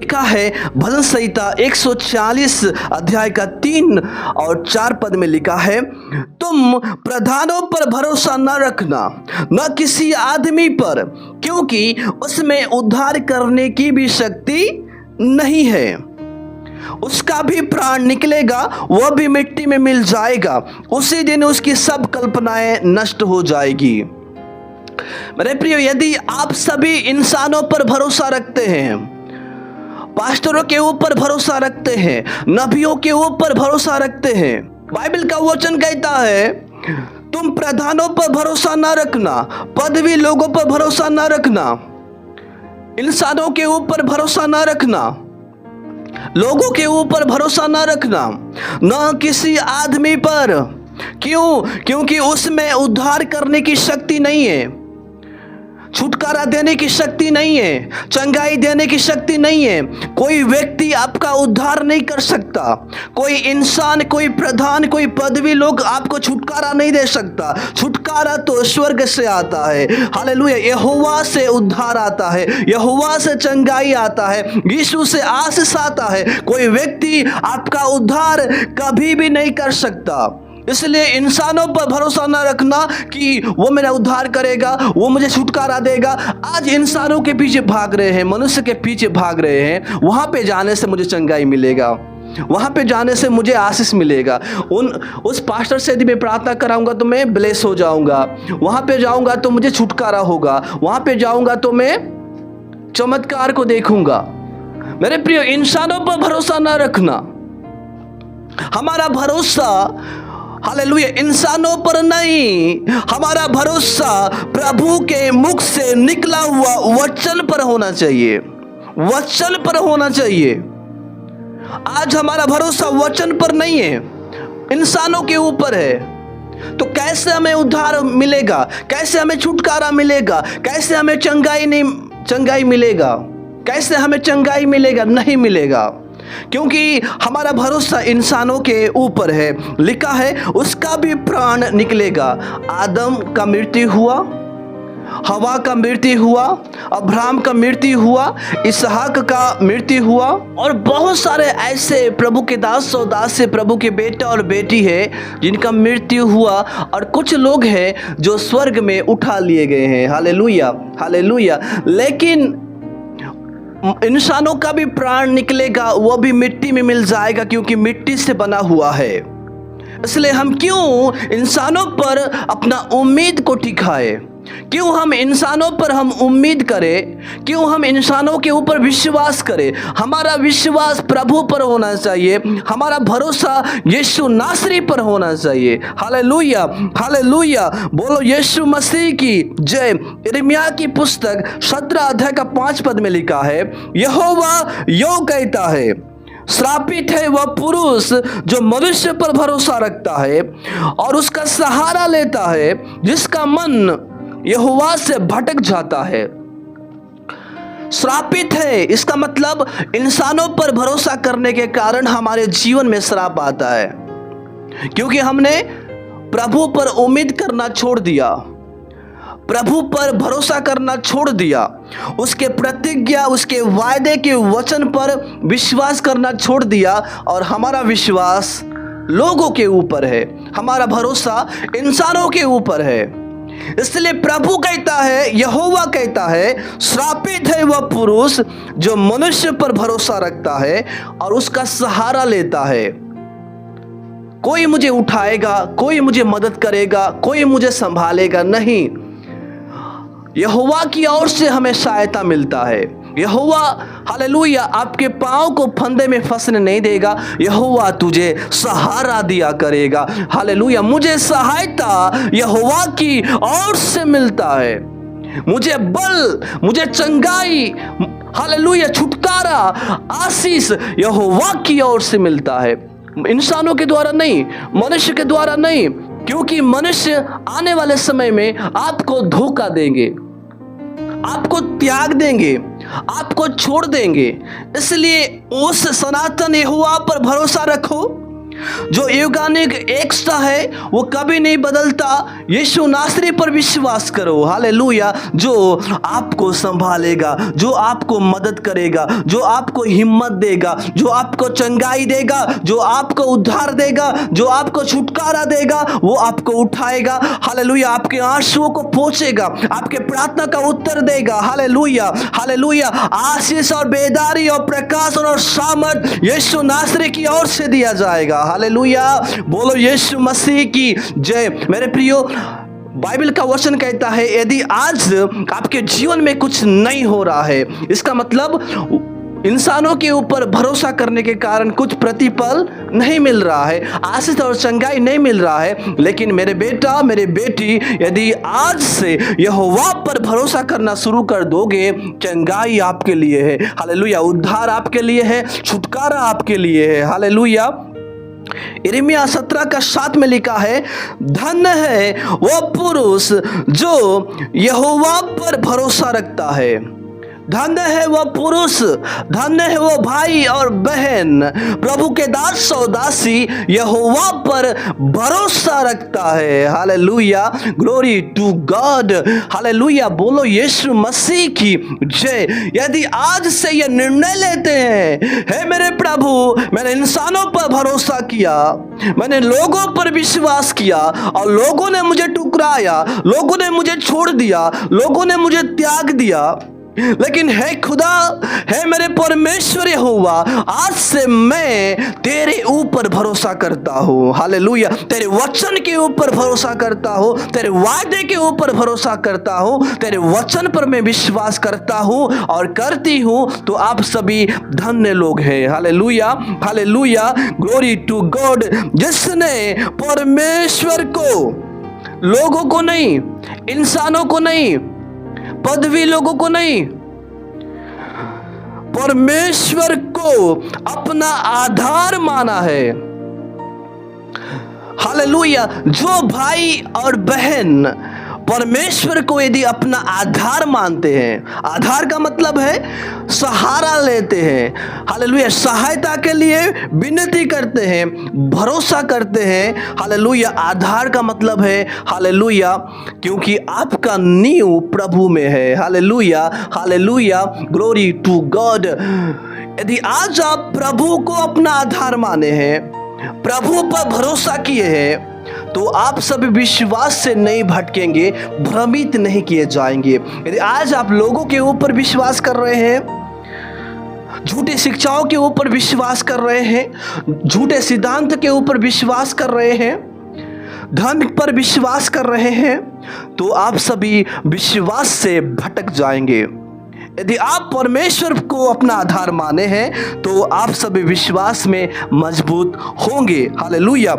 लिखा है भजन संहिता 140 अध्याय का 3 और 4 पद में लिखा है, तुम प्रधानों पर भरोसा न रखना, न किसी आदमी पर, क्योंकि उसमें उद्धार करने की भी शक्ति नहीं है। उसका भी प्राण निकलेगा, वह भी मिट्टी में मिल जाएगा, उसी दिन उसकी सब कल्पनाएं नष्ट हो जाएगी। मेरे प्रियो, यदि आप सभी इंसानों पर भरोसा रखते हैं, पास्टरों के ऊपर भरोसा रखते हैं, नबियों के ऊपर भरोसा रखते हैं, बाइबल का वचन कहता है तुम प्रधानों पर भरोसा ना रखना, पदवी लोगों पर भरोसा ना रखना, इंसानों के ऊपर भरोसा ना रखना, लोगों के ऊपर भरोसा ना रखना, न किसी आदमी पर। क्यों? क्योंकि उसमें उद्धार करने की शक्ति नहीं है, छुटकारा देने की शक्ति नहीं है, चंगाई देने की शक्ति नहीं है। कोई व्यक्ति आपका उद्धार नहीं कर सकता, कोई इंसान, कोई प्रधान, कोई पदवी लोग आपको छुटकारा नहीं दे सकता। छुटकारा तो स्वर्ग से आता है। हालेलुया। यहोवा से उद्धार आता है, यहोवा से चंगाई आता है, यीशु से आशीष आता है। कोई व्यक्ति आपका उद्धार कभी भी नहीं कर सकता। इसलिए इंसानों पर भरोसा न रखना कि वो मेरा उद्धार करेगा, वो मुझे छुटकारा देगा। आज इंसानों के पीछे भाग रहे हैं, मनुष्य के पीछे भाग रहे हैं। वहां पे जाने से मुझे चंगाई मिलेगा, वहां पे जाने से मुझे आशीष मिलेगा, उस पास्टर से यदि मैं प्रार्थना कराऊंगा तो मैं ब्लेस हो जाऊंगा, वहां पे जाऊंगा तो मुझे छुटकारा होगा, वहां पे जाऊंगा तो मैं चमत्कार को देखूंगा। मेरे प्रिय, इंसानों पर भरोसा न रखना। हमारा भरोसा हालेलुया इंसानों पर नहीं, हमारा भरोसा प्रभु के मुख से निकला हुआ वचन पर होना चाहिए, वचन पर होना चाहिए। आज हमारा भरोसा वचन पर नहीं है, इंसानों के ऊपर है। तो कैसे हमें उद्धार मिलेगा, कैसे हमें छुटकारा मिलेगा, कैसे हमें चंगाई मिलेगा, कैसे हमें चंगाई मिलेगा? नहीं मिलेगा, क्योंकि हमारा भरोसा इंसानों के ऊपर है। लिखा है उसका भी प्राण निकलेगा। आदम का मृत्यु हुआ, हवा का मृत्यु हुआ, अब्राहम का मृत्यु हुआ, इसहाक का मृत्यु हुआ, और बहुत सारे ऐसे प्रभु के दास और दासी, प्रभु के बेटा और बेटी है जिनका मृत्यु हुआ, और कुछ लोग हैं जो स्वर्ग में उठा लिए गए हैं। Hallelujah, hallelujah. लेकिन इंसानों का भी प्राण निकलेगा, वो भी मिट्टी में मिल जाएगा, क्योंकि मिट्टी से बना हुआ है। इसलिए हम क्यों इंसानों पर अपना उम्मीद को टिकाए? क्यों हम इंसानों पर हम उम्मीद करें? क्यों हम इंसानों के ऊपर विश्वास करें? हमारा विश्वास प्रभु पर होना चाहिए, हमारा भरोसा यीशु नासरी पर होना चाहिए। Hallelujah, hallelujah. बोलो यीशु मसीह की जय। यिर्मयाह की पुस्तक 17 अध्याय का 5 पद में लिखा है, यहोवा यो कहता है, श्रापित है वह पुरुष जो मनुष्य पर भरोसा रखता है और उसका सहारा लेता है, जिसका मन यहोवा से भटक जाता है। श्रापित है, इसका मतलब इंसानों पर भरोसा करने के कारण हमारे जीवन में श्राप आता है, क्योंकि हमने प्रभु पर उम्मीद करना छोड़ दिया, प्रभु पर भरोसा करना छोड़ दिया, उसके प्रतिज्ञा, उसके वायदे के वचन पर विश्वास करना छोड़ दिया, और हमारा विश्वास लोगों के ऊपर है, हमारा भरोसा इंसानों के ऊपर है। इसलिए प्रभु कहता है, यहोवा कहता है, श्रापित है वह पुरुष जो मनुष्य पर भरोसा रखता है और उसका सहारा लेता है। कोई मुझे उठाएगा, कोई मुझे मदद करेगा, कोई मुझे संभालेगा, नहीं। यहोवा की ओर से हमें सहायता मिलता है। यहोवा हालेलुया आपके पांव को फंदे में फंसने नहीं देगा, यहोवा तुझे सहारा दिया करेगा। हालेलुया, मुझे सहायता यहोवा की ओर से मिलता है, मुझे बल, मुझे चंगाई, हालेलुया छुटकारा, आशीष यहोवा की ओर से मिलता है, इंसानों के द्वारा नहीं, मनुष्य के द्वारा नहीं। क्योंकि मनुष्य आने वाले समय में आपको धोखा देंगे, आपको त्याग देंगे, आपको छोड़ देंगे। इसलिए उस सनातन यहोवा पर भरोसा रखो, जो युगानिक एकता है वो कभी नहीं बदलता। यीशु नासरी पर विश्वास करो, हालेलुया, जो आपको संभालेगा, जो आपको मदद करेगा, जो आपको हिम्मत देगा, जो आपको चंगाई देगा, जो आपको उद्धार देगा, जो आपको छुटकारा देगा, वो आपको उठाएगा, हालेलुया, आपके आंसुओं को पोंछेगा, आपके प्रार्थना का उत्तर देगा, हालेलुया, हालेलुया। आशीष और बेदारी और प्रकाश और सामर्थ यीशु नासरी की ओर से दिया जाएगा, हालेलुया। बोलो यीशु मसीह की जय। मेरे प्रियो, बाइबल का वचन कहता है यदि आज आपके जीवन में कुछ नहीं हो रहा है, इसका मतलब इंसानों के ऊपर भरोसा करने के कारण कुछ प्रतिफल नहीं मिल रहा है, आशीष और चंगाई नहीं मिल रहा है। लेकिन मेरे बेटा, मेरे बेटी, यदि आज से यहोवा पर भरोसा करना शुरू कर दोगे, चंगाई आपके लिए है, हालेलुया, उद्धार आपके लिए है, छुटकारा आपके लिए है, हालेलुया। यिर्मयाह 17:7 में लिखा है, धन्य है वो पुरुष जो यहोवा पर भरोसा रखता है। धन्य है वो पुरुष, धन्य है वो भाई और बहन, प्रभु के दास और दासी यहोवा पर भरोसा रखता है, hallelujah, glory to God, hallelujah. बोलो यीशु मसीह की जय। यदि आज से ये निर्णय लेते हैं, हे मेरे प्रभु, मैंने इंसानों पर भरोसा किया, मैंने लोगों पर विश्वास किया और लोगों ने मुझे ठुकराया, लोगों ने मुझे छोड़ दिया, लोगों ने मुझे त्याग दिया, लेकिन है खुदा, है मेरे परमेश्वर यहोवा, आज से मैं तेरे ऊपर भरोसा करता हूँ, हालेलुया, तेरे वचन के ऊपर भरोसा करता हूँ, तेरे वादे के ऊपर भरोसा करता हूँ, तेरे वचन पर मैं विश्वास करता हूँ और करती हूँ। तो आप सभी धन्य लोग हैं, hallelujah, hallelujah, glory to God, जिसने परमेश्वर को, लोगों को नहीं, इंसानों को नहीं, पदवी लोगों को नहीं, परमेश्वर को अपना आधार माना है, हालेलुया। जो भाई और बहन परमेश्वर को यदि अपना आधार मानते हैं, आधार का मतलब है सहारा लेते हैं, हालेलुया, सहायता के लिए विनती करते हैं, भरोसा करते हैं, हालेलुया। आधार का मतलब है, हालेलुया, क्योंकि आपका नींव प्रभु में है, hallelujah, hallelujah, glory to God. यदि आज आप प्रभु को अपना आधार माने हैं, प्रभु पर भरोसा किए हैं, तो आप सभी विश्वास से नहीं भटकेंगे, भ्रमित नहीं किए जाएंगे। यदि आज आप लोगों के ऊपर विश्वास कर रहे हैं, झूठी शिक्षाओं के ऊपर विश्वास कर रहे हैं, झूठे सिद्धांत के ऊपर विश्वास कर रहे हैं, धन पर विश्वास कर रहे हैं, तो आप सभी विश्वास से भटक जाएंगे। यदि आप परमेश्वर को अपना आधार माने हैं, तो आप सभी विश्वास में मजबूत होंगे, हालेलुया।